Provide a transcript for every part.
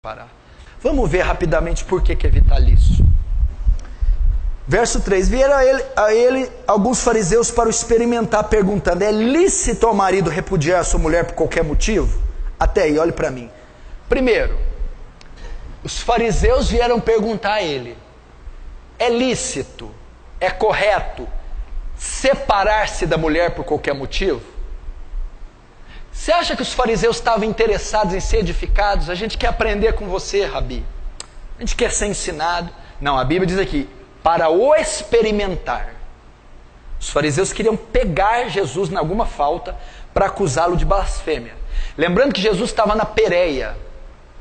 parar. Vamos ver rapidamente por que é vitalício. Verso 3: vieram a ele alguns fariseus para o experimentar, perguntando: é lícito ao marido repudiar a sua mulher por qualquer motivo? Até aí, olhe para mim. Primeiro, os fariseus vieram perguntar a ele: é lícito, é correto separar-se da mulher por qualquer motivo? Você acha que os fariseus estavam interessados em ser edificados? A gente quer aprender com você, Rabi. A gente quer ser ensinado. Não, a Bíblia diz aqui, para o experimentar. Os fariseus queriam pegar Jesus em alguma falta para acusá-lo de blasfêmia. Lembrando que Jesus estava na Pérea.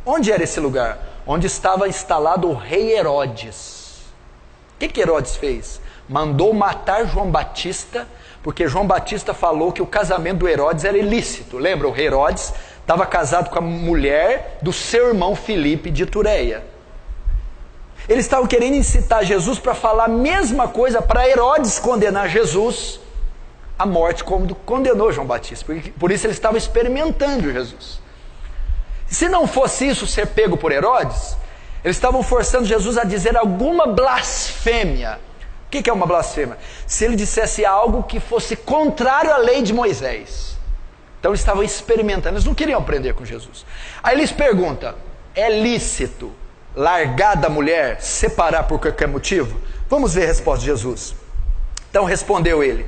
Onde era esse lugar? Onde estava instalado o rei Herodes. O que Herodes fez? Mandou matar João Batista, porque João Batista falou que o casamento do Herodes era ilícito. Lembra? O Herodes estava casado com a mulher do seu irmão Filipe de Itureia. Eles estavam querendo incitar Jesus para falar a mesma coisa, para Herodes condenar Jesus à morte, como condenou João Batista. Por isso eles estavam experimentando Jesus. Se não fosse isso, ser pego por Herodes, eles estavam forçando Jesus a dizer alguma blasfêmia. O que é uma blasfêmia? Se ele dissesse algo que fosse contrário à lei de Moisés. Então eles estavam experimentando, eles não queriam aprender com Jesus. Aí eles perguntam: é lícito largar da mulher, separar por qualquer motivo? Vamos ver a resposta de Jesus. Então respondeu ele: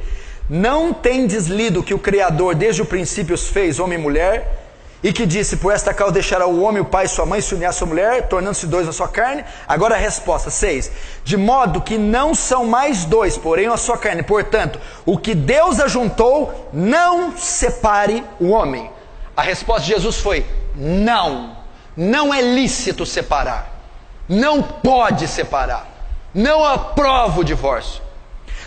não tendes lido que o Criador desde o princípio os fez homem e mulher, e que disse: por esta causa deixará o homem, o pai e sua mãe, se unir à sua mulher, tornando-se dois na sua carne? Agora a resposta, 6. De modo que não são mais dois, porém a sua carne. Portanto, o que Deus ajuntou, não separe o homem. A resposta de Jesus foi: não. Não é lícito separar. Não pode separar. Não aprovo o divórcio.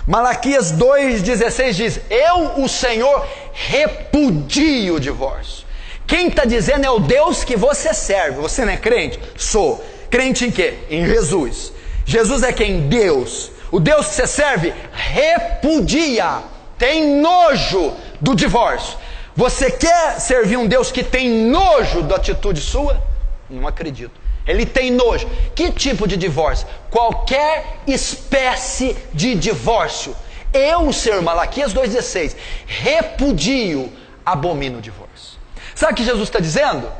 Malaquias 2,16 diz: eu, o Senhor, repudio o divórcio. Quem está dizendo é o Deus que você serve. Você não é crente? Sou. Crente em quê? Em Jesus. Jesus é quem? Deus. O Deus que você serve repudia, tem nojo do divórcio. Você quer servir um Deus que tem nojo da atitude sua? Não acredito. Ele tem nojo. Que tipo de divórcio? Qualquer espécie de divórcio. Eu, o Senhor, Malaquias 2,16, repudio, abomino o divórcio. Sabe o que Jesus está dizendo?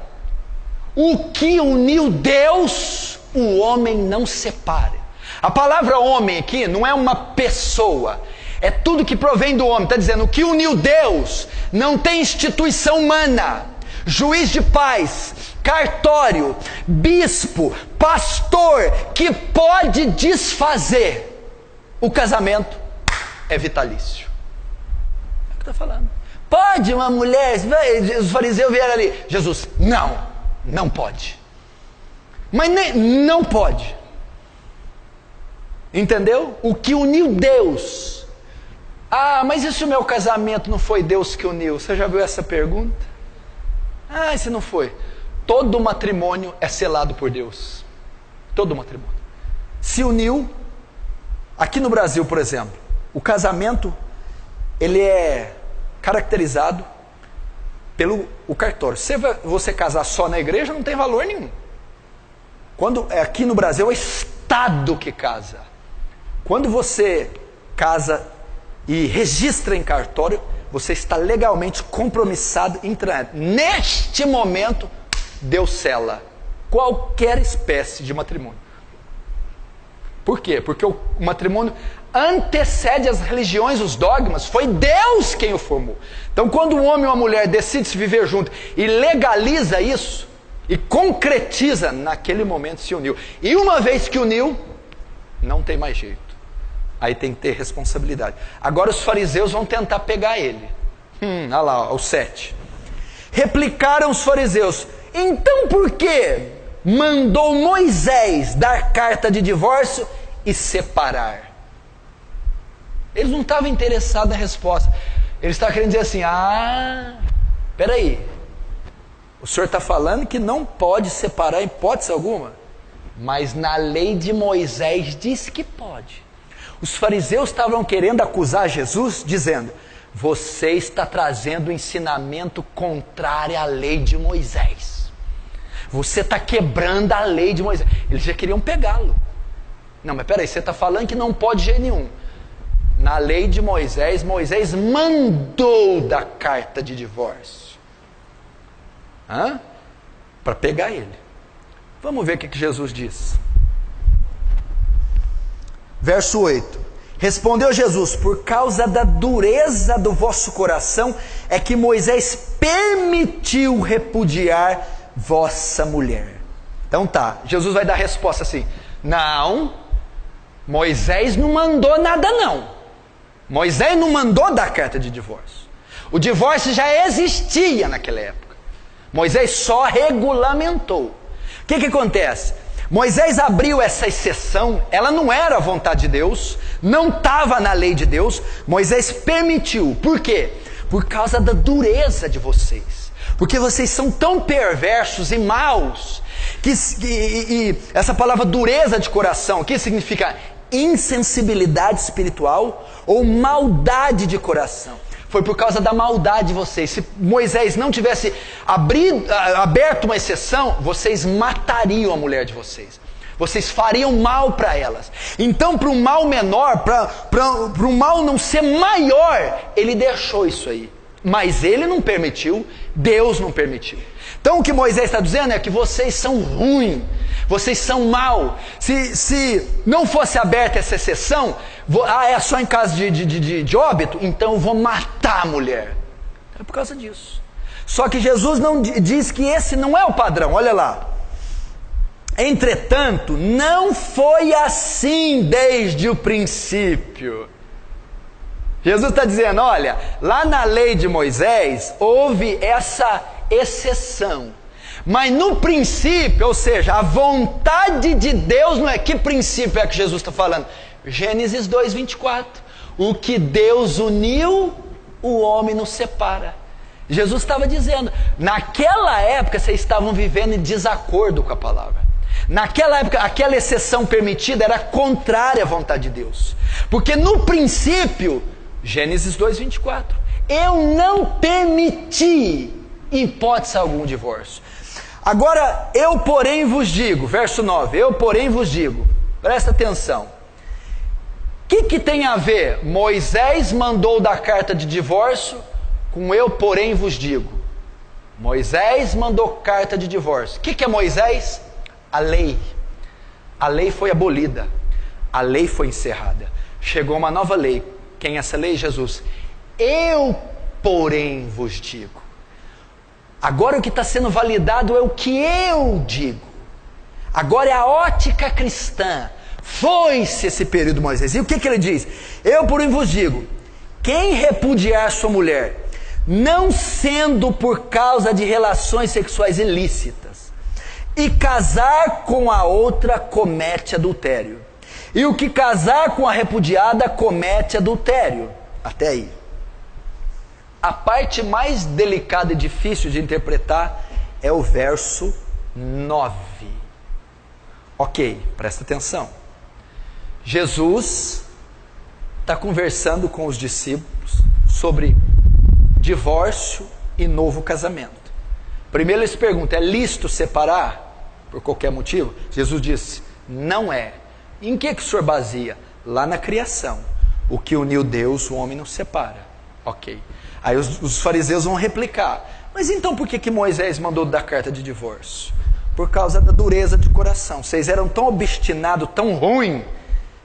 O que uniu Deus, o homem não separa. A palavra homem aqui não é uma pessoa, é tudo que provém do homem. Está dizendo, o que uniu Deus não tem instituição humana, juiz de paz, cartório, bispo, pastor, que pode desfazer. O casamento é vitalício. É o que está falando. Pode uma mulher, os fariseus vieram ali, Jesus, não pode. Mas não pode. Entendeu? O que uniu Deus. Ah, mas e se o meu casamento não foi Deus que uniu? Você já viu essa pergunta? Ah, e se não foi? Todo matrimônio é selado por Deus. Todo matrimônio. Se uniu, aqui no Brasil, por exemplo, o casamento, ele é caracterizado pelo cartório. Se você casar só na igreja, não tem valor nenhum. Quando aqui no Brasil é o Estado que casa. Quando você casa e registra em cartório, você está legalmente compromissado em trânsito. Neste momento, Deus sela qualquer espécie de matrimônio. Por quê? Porque o matrimônio antecede as religiões, os dogmas. Foi Deus quem o formou. Então, quando um homem e uma mulher decidem se viver junto e legaliza isso e concretiza, naquele momento se uniu. E uma vez que uniu, não tem mais jeito. Aí tem que ter responsabilidade. Agora os fariseus vão tentar pegar ele. Olha lá, o 7. Replicaram os fariseus: então por que mandou Moisés dar carta de divórcio e separar? Eles não estavam interessados na resposta. Eles estavam querendo dizer assim: peraí, o senhor está falando que não pode separar em hipótese alguma, mas na lei de Moisés diz que pode. Os fariseus estavam querendo acusar Jesus, dizendo: você está trazendo um ensinamento contrário à lei de Moisés. Você está quebrando a lei de Moisés. Eles já queriam pegá-lo. Não, mas peraí, você está falando que não pode de jeito nenhum. Na lei de Moisés, Moisés mandou da carta de divórcio. Para pegar ele. Vamos ver o que Jesus diz. Verso 8. Respondeu Jesus: por causa da dureza do vosso coração é que Moisés permitiu repudiar vossa mulher. Então tá, Jesus vai dar a resposta assim: não, Moisés não mandou nada não. Moisés não mandou dar carta de divórcio. O divórcio já existia naquela época. Moisés só regulamentou. O que acontece? Moisés abriu essa exceção, ela não era a vontade de Deus, não estava na lei de Deus, Moisés permitiu. Por quê? Por causa da dureza de vocês. Porque vocês são tão perversos e maus, e essa palavra dureza de coração, que significa insensibilidade espiritual ou maldade de coração. Foi por causa da maldade de vocês. Se Moisés não tivesse aberto uma exceção, vocês matariam a mulher de vocês. Vocês fariam mal para elas. Então, para um mal menor, para um mal não ser maior, ele deixou isso aí. Mas ele não permitiu, Deus não permitiu. Então o que Moisés está dizendo é que vocês são ruins, vocês são mal. Se não fosse aberta essa exceção, é só em caso de óbito, então eu vou matar a mulher. É por causa disso. Só que Jesus não diz que esse não é o padrão, olha lá. Entretanto, não foi assim desde o princípio. Jesus está dizendo, olha, lá na lei de Moisés houve essa exceção, mas no princípio, ou seja, a vontade de Deus não é. Que princípio é que Jesus está falando? Gênesis 2:24, o que Deus uniu, o homem não separa. Jesus estava dizendo, naquela época vocês estavam vivendo em desacordo com a palavra. Naquela época, aquela exceção permitida era contrária à vontade de Deus, porque no princípio, Gênesis 2:24, eu não permiti hipótese algum divórcio. Agora, eu porém vos digo, verso 9, eu porém vos digo, presta atenção, o que tem a ver Moisés mandou da carta de divórcio com eu porém vos digo? Moisés mandou carta de divórcio. O que é Moisés? A lei. A lei foi abolida, a lei foi encerrada, chegou uma nova lei. Quem é essa lei? Jesus. Eu porém vos digo. Agora o que está sendo validado é o que eu digo. Agora é a ótica cristã. Foi-se esse período de Moisés. E o que ele diz? Eu porém vos digo, quem repudiar sua mulher, não sendo por causa de relações sexuais ilícitas, e casar com a outra, comete adultério. E o que casar com a repudiada, comete adultério. Até aí. A parte mais delicada e difícil de interpretar é o verso 9. Ok, presta atenção. Jesus está conversando com os discípulos sobre divórcio e novo casamento. Primeiro eles perguntam, é lícito separar por qualquer motivo? Jesus disse, não é. Em que o senhor baseia? Lá na criação. O que uniu Deus, o homem não separa. Ok. Aí os fariseus vão replicar. Mas então por que Moisés mandou dar carta de divórcio? Por causa da dureza de coração. Vocês eram tão obstinados, tão ruins,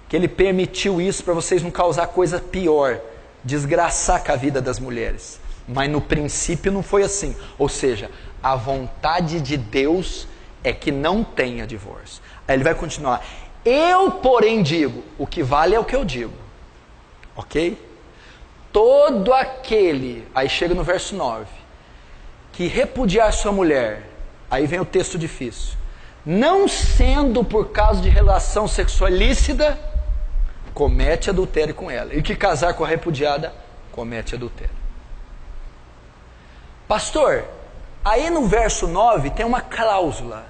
que ele permitiu isso para vocês não causar coisa pior, desgraçar com a vida das mulheres. Mas no princípio não foi assim. Ou seja, a vontade de Deus é que não tenha divórcio. Aí ele vai continuar. Eu, porém, digo, o que vale é o que eu digo. Ok? Todo aquele, aí chega no verso 9, que repudiar sua mulher, aí vem o texto difícil, não sendo por causa de relação sexual ilícita, comete adultério com ela. E que casar com a repudiada, comete adultério. Pastor, aí no verso 9 tem uma cláusula,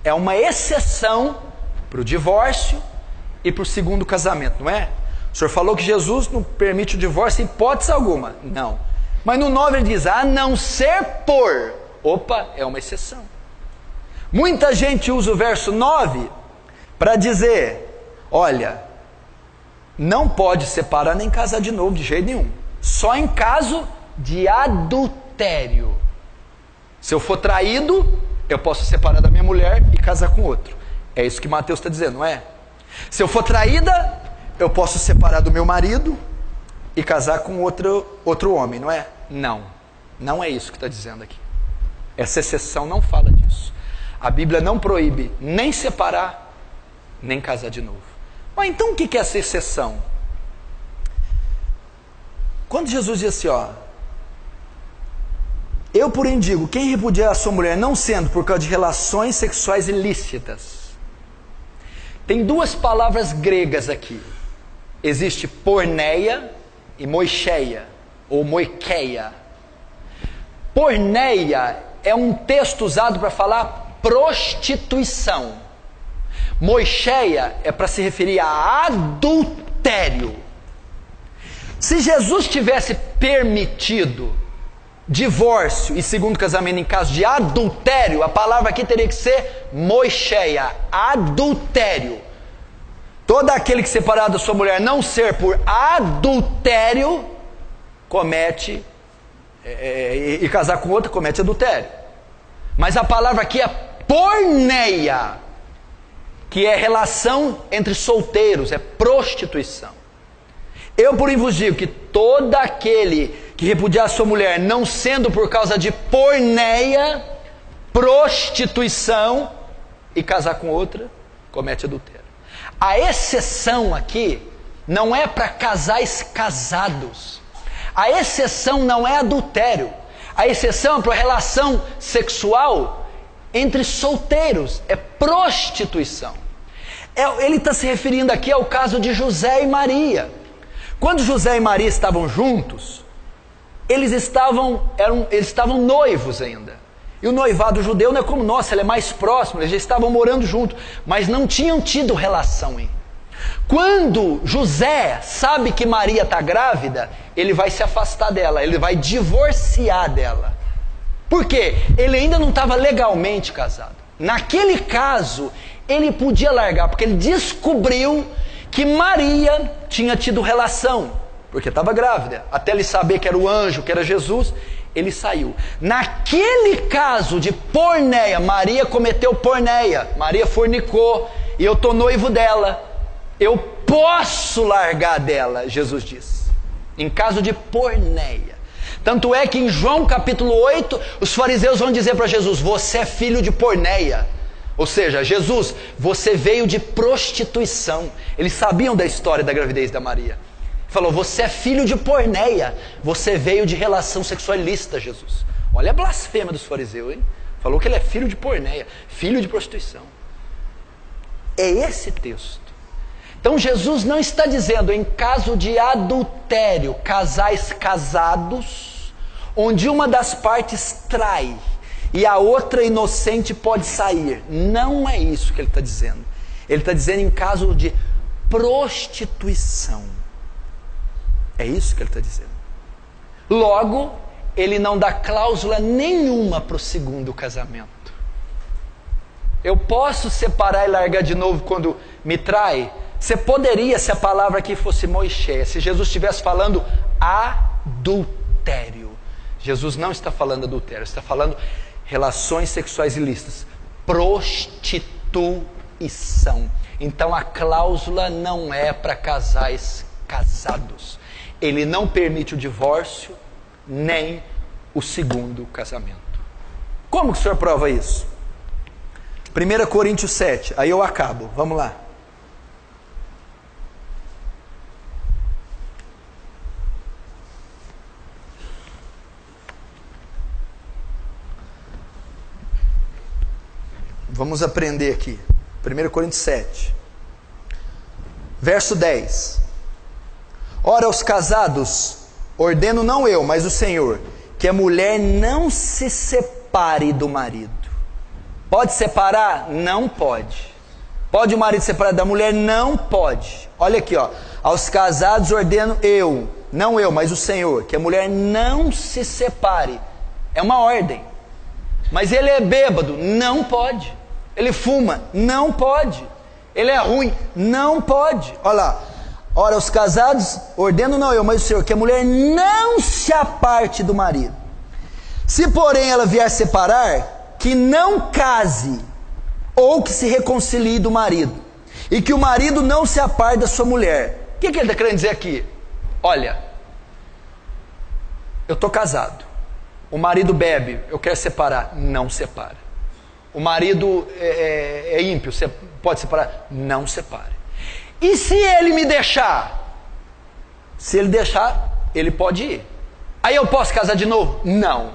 é uma exceção para o divórcio e para o segundo casamento, não é? O senhor falou que Jesus não permite o divórcio em hipótese alguma. Não. Mas no 9 ele diz, a não ser por. Opa, é uma exceção. Muita gente usa o verso 9 para dizer, olha, não pode separar nem casar de novo de jeito nenhum, só em caso de adultério. Se eu for traído, eu posso separar da minha mulher e casar com outro. É isso que Mateus está dizendo, não é? Se eu for traída, eu posso separar do meu marido e casar com outro homem, não é? Não, não é isso que está dizendo aqui. Essa exceção não fala disso. A Bíblia não proíbe nem separar, nem casar de novo. Mas então o que é essa exceção? Quando Jesus diz assim, ó, eu porém digo, quem repudiar a sua mulher não sendo por causa de relações sexuais ilícitas. Tem duas palavras gregas aqui. Existe porneia e moicheia, ou moikeia. Porneia é um texto usado para falar prostituição. Moicheia é para se referir a adultério. Se Jesus tivesse permitido divórcio e segundo casamento em caso de adultério, a palavra aqui teria que ser moicheia, adultério. Todo aquele que separar da sua mulher não ser por adultério, comete, e casar com outra, comete adultério. Mas a palavra aqui é porneia, que é relação entre solteiros, é prostituição. Eu, porém, vos digo que todo aquele que repudiar a sua mulher, não sendo por causa de porneia, prostituição, e casar com outra, comete adultério. A exceção aqui não é para casais casados. A exceção não é adultério. A exceção é para relação sexual entre solteiros, é prostituição. Ele está se referindo aqui ao caso de José e Maria. Quando José e Maria estavam juntos, eles estavam noivos ainda. E o noivado judeu não é como nosso, ele é mais próximo, eles já estavam morando juntos, mas não tinham tido relação ainda. Quando José sabe que Maria está grávida, ele vai se afastar dela, ele vai divorciar dela. Por quê? Ele ainda não estava legalmente casado. Naquele caso, ele podia largar, porque ele descobriu que Maria tinha tido relação, porque estava grávida. Até ele saber que era o anjo, que era Jesus, ele saiu. Naquele caso de porneia, Maria cometeu porneia, Maria fornicou, e eu estou noivo dela, eu posso largar dela, Jesus disse, em caso de porneia. Tanto é que em João capítulo 8, os fariseus vão dizer para Jesus, você é filho de porneia. Ou seja, Jesus, você veio de prostituição. Eles sabiam da história da gravidez da Maria. Falou, você é filho de porneia, você veio de relação sexual ilícita, Jesus. Olha a blasfêmia dos fariseus, hein? Falou que ele é filho de porneia, filho de prostituição. É esse texto. Então Jesus não está dizendo em caso de adultério, casais casados, onde uma das partes trai e a outra inocente pode sair. Não é isso que ele está dizendo. Ele está dizendo em caso de prostituição. É isso que ele está dizendo. Logo, ele não dá cláusula nenhuma para o segundo casamento. Eu posso separar e largar de novo quando me trai? Você poderia, se a palavra aqui fosse moicheia, se Jesus estivesse falando adultério. Jesus não está falando adultério, está falando relações sexuais ilícitas, prostituição. Então a cláusula não é para casais casados. Ele não permite o divórcio, nem o segundo casamento. Como que o senhor prova isso? 1 Coríntios 7, aí eu acabo, vamos lá. Vamos aprender aqui. 1 Coríntios 7, verso 10. Ora, aos casados, ordeno não eu, mas o Senhor, que a mulher não se separe do marido. Pode separar? Não pode. Pode o marido separar da mulher? Não pode. Olha aqui, ó. Aos casados ordeno eu, não eu, mas o Senhor, que a mulher não se separe. É uma ordem. Mas ele é bêbado? Não pode. Ele fuma, não pode. Ele é ruim, não pode. Olha lá. Ora, os casados, ordeno não eu, mas o Senhor, que a mulher não se aparte do marido. Se porém ela vier separar, que não case, ou que se reconcilie do marido, e que o marido não se aparte da sua mulher. O que ele está querendo dizer aqui? Olha, eu estou casado, o marido bebe, eu quero separar, não separa. O marido é ímpio, você pode separar, não separe. E se ele me deixar? Se ele deixar, ele pode ir. Aí eu posso casar de novo? Não.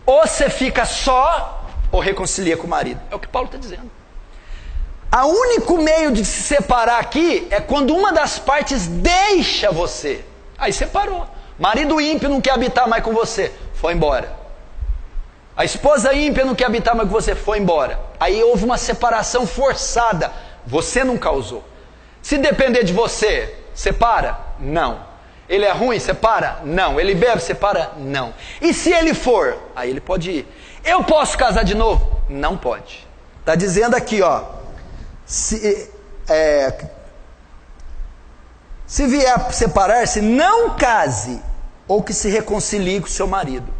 Ou você fica só, ou reconcilia com o marido. É o que Paulo está dizendo. O único meio de se separar aqui é quando uma das partes deixa você. Aí separou. Marido ímpio não quer habitar mais com você, foi embora. A esposa ímpia não quer habitar mais com você, foi embora. Aí houve uma separação forçada, você não causou. Se depender de você, separa? Não. Ele é ruim? Separa? Não. Ele bebe? Separa? Não. E se ele for? Aí ele pode ir. Eu posso casar de novo? Não pode. Está dizendo aqui, ó. Se vier separar-se, não case, ou que se reconcilie com o seu marido.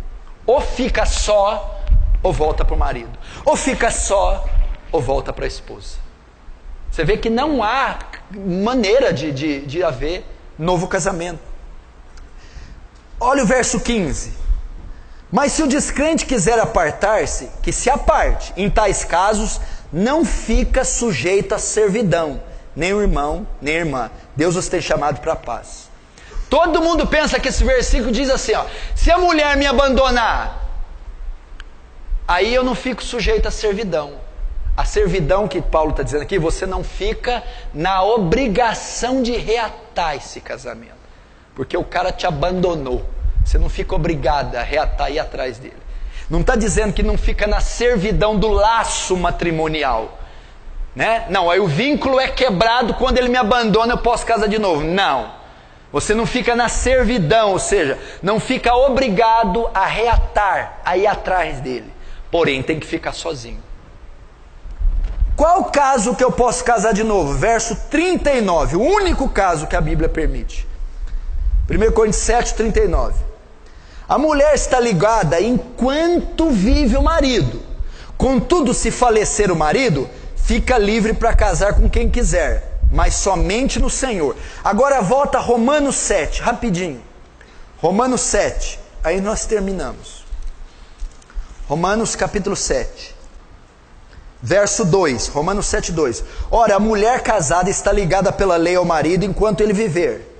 Ou fica só, ou volta para o marido. Ou fica só, ou volta para a esposa. Você vê que não há maneira de haver novo casamento. Olha o verso 15. Mas se o descrente quiser apartar-se, que se aparte. Em tais casos, não fica sujeito à servidão, nem o irmão, nem a irmã. Deus os tem chamado para a paz. Todo mundo pensa que esse versículo diz assim, ó, se a mulher me abandonar, aí eu não fico sujeito à servidão. A servidão que Paulo está dizendo aqui, você não fica na obrigação de reatar esse casamento. Porque o cara te abandonou. Você não fica obrigado a reatar e ir atrás dele. Não está dizendo que não fica na servidão do laço matrimonial. Né? Não, aí o vínculo é quebrado, quando ele me abandona eu posso casar de novo. Não. Você não fica na servidão, ou seja, não fica obrigado a reatar, a ir atrás dele. Porém, tem que ficar sozinho. Qual caso que eu posso casar de novo? Verso 39, o único caso que a Bíblia permite. 1 Coríntios 7, 39. A mulher está ligada enquanto vive o marido. Contudo, se falecer o marido, fica livre para casar com quem quiser, mas somente no Senhor. Agora volta a Romanos 7, rapidinho. Romanos 7, aí nós terminamos. Romanos capítulo 7. Verso 2, Romanos 7, 2. Ora, a mulher casada está ligada pela lei ao marido enquanto ele viver.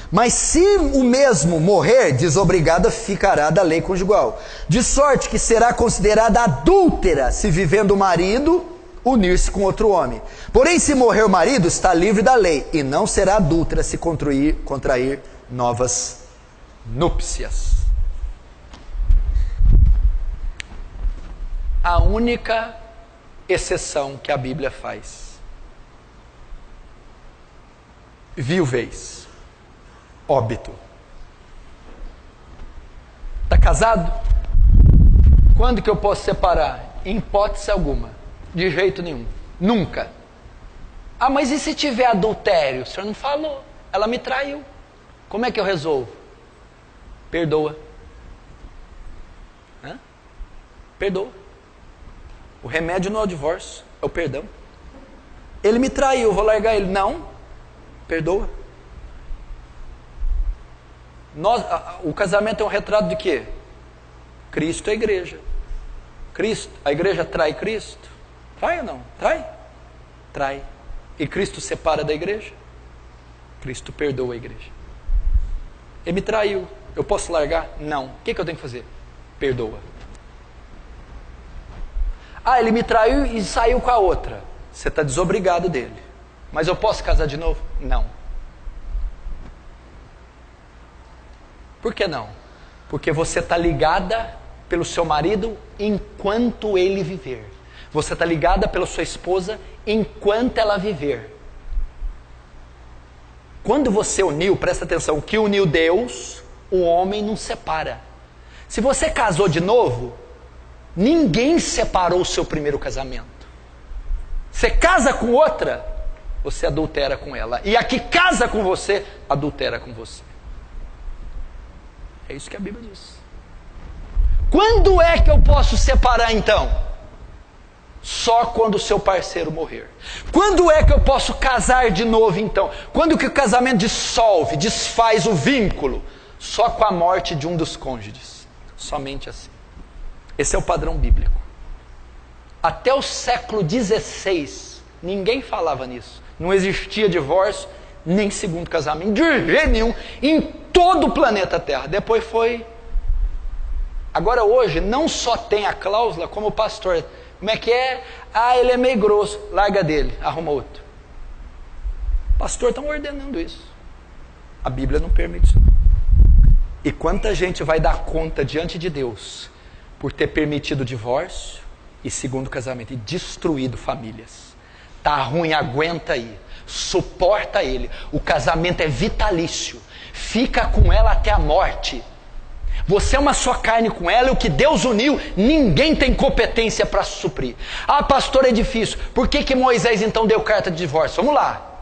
Mas se o mesmo morrer, desobrigada ficará da lei conjugal. De sorte que será considerada adúltera se vivendo o marido unir-se com outro homem. Porém, se morrer o marido, está livre da lei, e não será adúltera se contrair novas núpcias. A única exceção que a Bíblia faz: viuvez, óbito. Está casado? Quando que eu posso separar? Em hipótese alguma, de jeito nenhum, nunca. Ah, mas e se tiver adultério? O senhor não falou, ela me traiu, como é que eu resolvo? Perdoa. Perdoa. O remédio não é o divórcio, é o perdão. Ele me traiu, vou largar ele. Não, perdoa. O casamento é um retrato de quê? Cristo e a igreja. Cristo, a igreja trai Cristo? Trai ou não? Trai? Trai. E Cristo separa da igreja? Cristo perdoa a igreja. Ele me traiu, eu posso largar? Não. O que eu tenho que fazer? Perdoa. Ah, ele me traiu e saiu com a outra. Você está desobrigado dele. Mas eu posso casar de novo? Não. Por que não? Porque você está ligada pelo seu marido enquanto ele viver. Você está ligada pela sua esposa enquanto ela viver. Quando você uniu, presta atenção, o que uniu Deus, o homem não separa. Se você casou de novo, ninguém separou o seu primeiro casamento. Você casa com outra, você adultera com ela. E a que casa com você, adultera com você. É isso que a Bíblia diz. Quando é que eu posso separar então? Só quando o seu parceiro morrer. Quando é que eu posso casar de novo então? Quando que o casamento dissolve, desfaz o vínculo? Só com a morte de um dos cônjuges. Somente assim. Esse é o padrão bíblico. Até o século XVI, ninguém falava nisso. Não existia divórcio, nem segundo casamento, de jeito nenhum, em todo o planeta Terra. Depois foi... Agora hoje, não só tem a cláusula, como o pastor... Como é que é? Ah, ele é meio grosso, larga dele, arruma outro. Pastor, estão ordenando isso. A Bíblia não permite isso. E quanta gente vai dar conta diante de Deus por ter permitido o divórcio e segundo casamento, e destruído famílias. Tá ruim, aguenta aí, suporta ele. O casamento é vitalício, fica com ela até a morte. Você é uma só carne com ela, e o que Deus uniu, ninguém tem competência para suprir. Ah, pastor, é difícil. Por que Moisés então deu carta de divórcio? Vamos lá.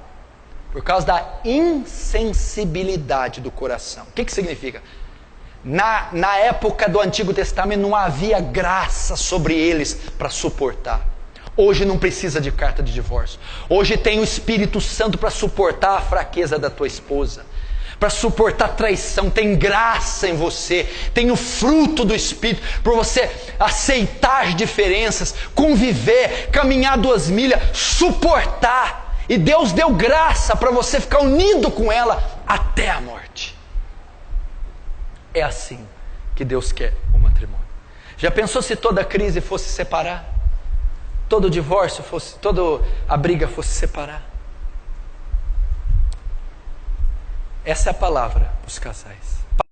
Por causa da insensibilidade do coração. O que significa? Na época do Antigo Testamento não havia graça sobre eles para suportar. Hoje não precisa de carta de divórcio. Hoje tem o Espírito Santo para suportar a fraqueza da tua esposa, para suportar traição. Tem graça em você, tem o fruto do Espírito para você aceitar as diferenças, conviver, caminhar 2 milhas, suportar. E Deus deu graça para você ficar unido com ela até a morte. É assim que Deus quer o matrimônio. Já pensou se toda crise fosse separar? Todo divórcio fosse, toda a briga fosse separar? Essa é a palavra para os casais.